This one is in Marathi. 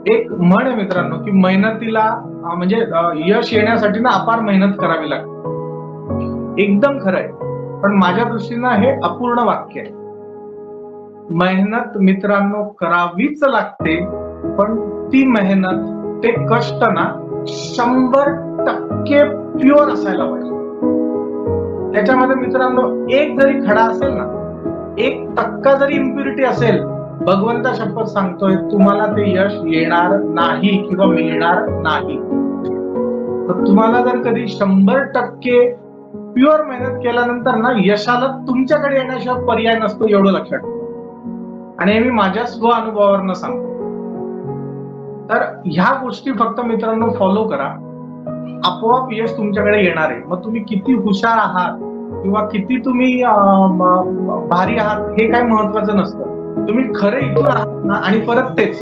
एक म्हण आहे मित्रांनो की मेहनतीला म्हणजे यश येण्यासाठी ना अपार मेहनत करावी लागते. एकदम खरं आहे. पण माझ्या दृष्टीनं हे अपूर्ण वाक्य आहे. मेहनत मित्रांनो करावीच लागते, पण ती मेहनत, ते कष्ट ना 100% प्युअर असायला पाहिजे. त्याच्यामध्ये मित्रांनो एक जरी खडा असेल ना, 1% जरी इम्प्युरिटी असेल, भगवंता शपथ सांगतोय तुम्हाला ते यश येणार नाही किंवा मिळणार नाही. तर तुम्हाला जर कधी 100% प्युअर मेहनत केल्यानंतर ना यशाला तुमच्याकडे येण्याशिवाय पर्याय नसतो, एवढं लक्षात ठेवा. आणि हे मी माझ्या स्व अनुभवावरनं सांगतो. तर ह्या गोष्टी फक्त मित्रांनो फॉलो करा, आपोआप यश तुमच्याकडे येणार आहे. मग तुम्ही किती हुशार आहात किंवा किती तुम्ही भारी आहात हे काय महत्वाचं नसतं. तुम्ही खरे इथून आहात ना आणि परत तेच